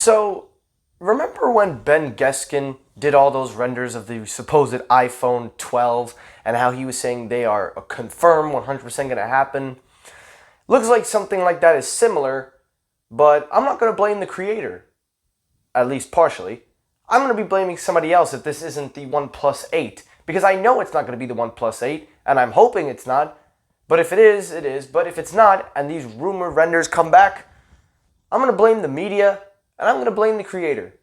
So, remember when Ben Geskin did all those renders of the supposed iPhone 12 and how he was saying they are a confirmed 100% going to happen? Looks like something like that is similar, but I'm not going to blame the creator, at least partially. I'm going to be blaming somebody else if this isn't the OnePlus 8, because I know it's not going to be the OnePlus 8, and I'm hoping it's not. But if it is, it is. But if it's not, and these rumored renders come back, I'm going to blame the media, and I'm going to blame the creator.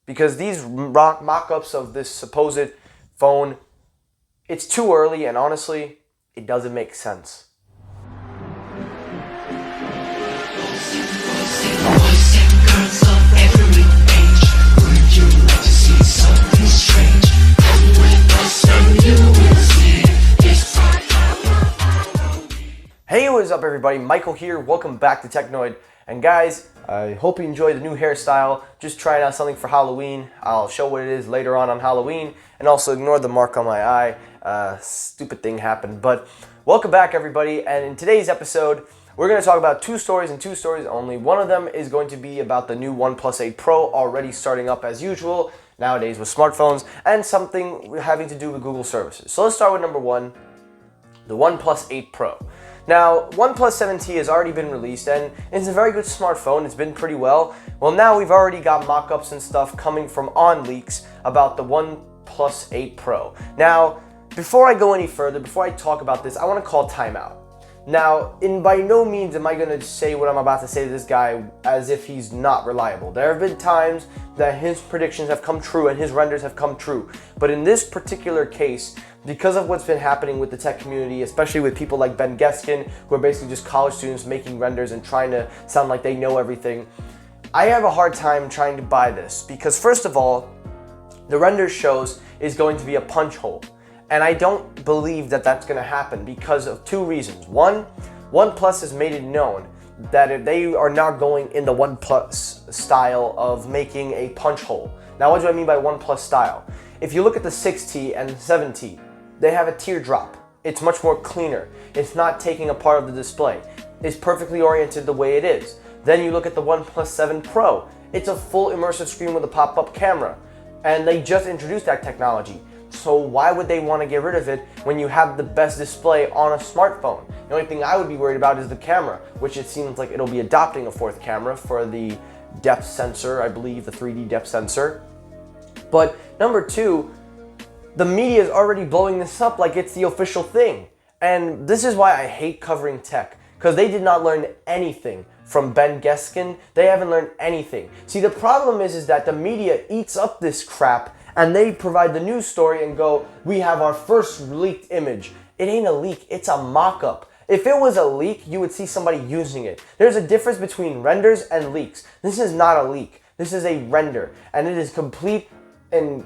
Because these mock-ups of this supposed phone, it's too early, and honestly, it doesn't make sense. Hey, what is up everybody? Michael here. Welcome back to Technoid. And guys, I hope you enjoyed the new hairstyle. Just trying out something for Halloween. I'll show what it is later on Halloween. And also ignore the mark on my eye. Stupid thing happened. But welcome back everybody. And in today's episode, we're going to talk about two stories and two stories only. One of them is going to be about the new OnePlus 8 Pro already starting up as usual nowadays with smartphones. And something having to do with Google services. So let's start with number one, the OnePlus 8 Pro. Now, OnePlus 7T has already been released and it's a very good smartphone. It's been pretty well. Well, now we've already got mock-ups and stuff coming from OnLeaks about the OnePlus 8 Pro. Now, before I go any further, before I talk about this, I want to call timeout. Now, by no means am I going to say what I'm about to say to this guy as if he's not reliable. There have been times that his predictions have come true and his renders have come true. But in this particular case, because of what's been happening with the tech community, especially with people like Ben Geskin, who are basically just college students making renders and trying to sound like they know everything, I have a hard time trying to buy this. Because first of all, the render shows is going to be a punch hole. And I don't believe that that's going to happen because of two reasons. One, OnePlus has made it known that they are not going in the OnePlus style of making a punch hole. Now, what do I mean by OnePlus style? If you look at the 6T and the 7T, they have a teardrop. It's much more cleaner. It's not taking a part of the display. It's perfectly oriented the way it is. Then you look at the OnePlus 7 Pro. It's a full immersive screen with a pop-up camera. And they just introduced that technology. So why would they want to get rid of it when you have the best display on a smartphone? The only thing I would be worried about is the camera, which it seems like it'll be adopting a fourth camera for the depth sensor, I believe, the 3D depth sensor. But number two, the media is already blowing this up like it's the official thing. And this is why I hate covering tech, because they did not learn anything from Ben Geskin. They haven't learned anything. See, the problem is that the media eats up this crap and they provide the news story and go, we have our first leaked image. It ain't a leak, it's a mock-up. If it was a leak, you would see somebody using it. There's a difference between renders and leaks. This is not a leak. This is a render. And it is complete and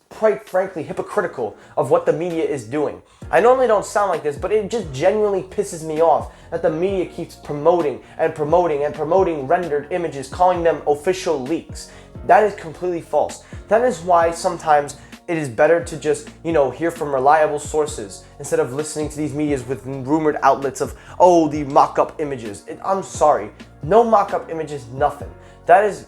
quite frankly hypocritical of what the media is doing. I normally don't sound like this, but it just genuinely pisses me off that the media keeps promoting and promoting and promoting rendered images, calling them official leaks. That is completely false. That is why sometimes it is better to just, hear from reliable sources instead of listening to these medias with rumored outlets of, the mock-up images. I'm sorry, no mock-up images, nothing. That is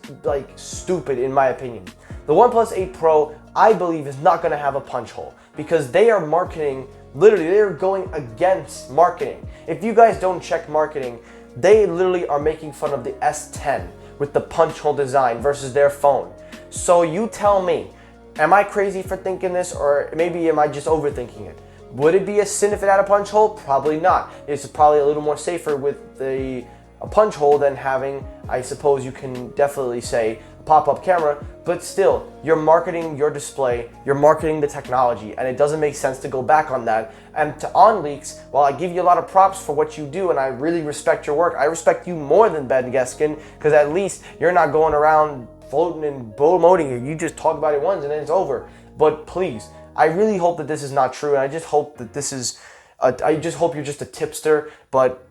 stupid in my opinion. The OnePlus 8 Pro, I believe, is not going to have a punch hole because they are marketing, literally, they are going against marketing. If you guys don't check marketing, they literally are making fun of the S10 with the punch hole design versus their phone. So you tell me, am I crazy for thinking this, or maybe am I just overthinking it? Would it be a sin if it had a punch hole? Probably not. It's probably a little more safer with a punch hole than having, I suppose you can definitely say, a pop-up camera, but still, you're marketing your display, you're marketing the technology, and it doesn't make sense to go back on that. And to OnLeaks, while I give you a lot of props for what you do, and I really respect your work, I respect you more than Ben Geskin, because at least you're not going around floating and promoting it. You just talk about it once and then it's over. But please, I really hope that this is not true, and I just hope that this is, I just hope you're just a tipster, but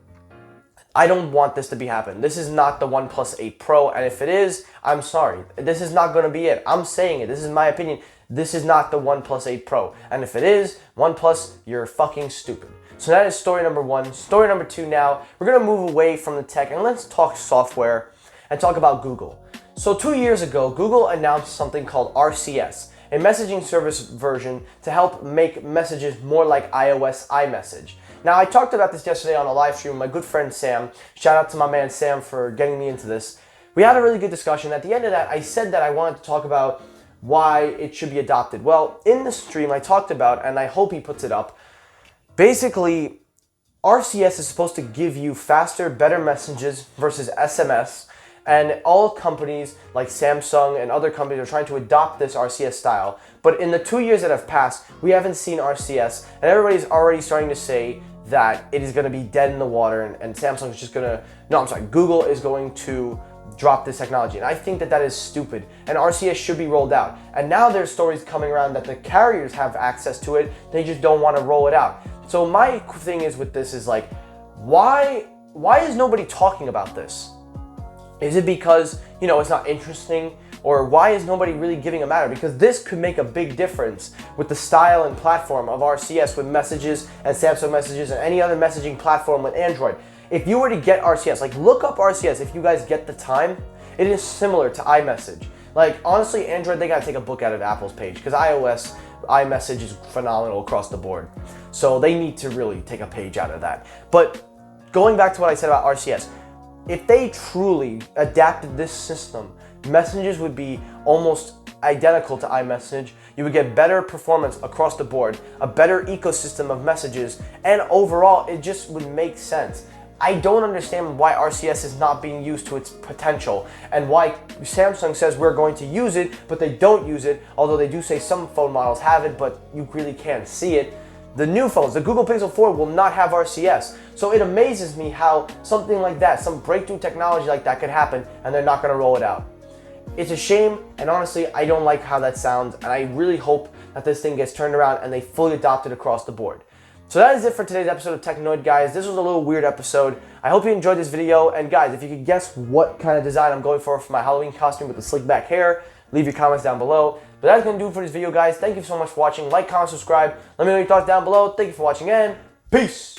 I don't want this to be happening. This is not the OnePlus 8 Pro, and if it is, I'm sorry. This is not going to be it. I'm saying it. This is my opinion. This is not the OnePlus 8 Pro. And if it is, OnePlus, you're fucking stupid. So that is story number one. Story number two now, we're going to move away from the tech, and let's talk software and talk about Google. So 2 years ago, Google announced something called RCS, a messaging service version to help make messages more like iOS iMessage. Now, I talked about this yesterday on a live stream with my good friend Sam. Shout out to my man Sam for getting me into this. We had a really good discussion. At the end of that, I said that I wanted to talk about why it should be adopted. Well, in the stream, I talked about, and I hope he puts it up, basically, RCS is supposed to give you faster, better messages versus SMS, and all companies like Samsung and other companies are trying to adopt this RCS style. But in the 2 years that have passed, we haven't seen RCS, and everybody's already starting to say that it is going to be dead in the water, and Samsung is just going to, no, I'm sorry, Google is going to drop this technology. And I think that that is stupid, and RCS should be rolled out. And now there's stories coming around that the carriers have access to it, they just don't want to roll it out. So my thing is with this is like, why is nobody talking about this? Is it because, you know, it's not interesting? Or why is nobody really giving a matter? Because this could make a big difference with the style and platform of RCS with messages and Samsung messages and any other messaging platform with Android. If you were to get RCS, like look up RCS if you guys get the time, it is similar to iMessage. Like honestly, Android, they gotta take a book out of Apple's page because iOS, iMessage is phenomenal across the board. So they need to really take a page out of that. But going back to what I said about RCS, if they truly adapted this system, messages would be almost identical to iMessage. You would get better performance across the board, a better ecosystem of messages, and overall, it just would make sense. I don't understand why RCS is not being used to its potential and why Samsung says we're going to use it, but they don't use it, although they do say some phone models have it, but you really can't see it. The new phones, the Google Pixel 4 will not have RCS. So it amazes me how something like that, some breakthrough technology like that could happen and they're not gonna roll it out. It's a shame, and honestly, I don't like how that sounds, and I really hope that this thing gets turned around and they fully adopt it across the board. So that is it for today's episode of Technoid, guys. This was a little weird episode. I hope you enjoyed this video, and guys, if you could guess what kind of design I'm going for my Halloween costume with the slick back hair, leave your comments down below. But that's going to do it for this video, guys. Thank you so much for watching. Like, comment, subscribe. Let me know your thoughts down below. Thank you for watching, and peace!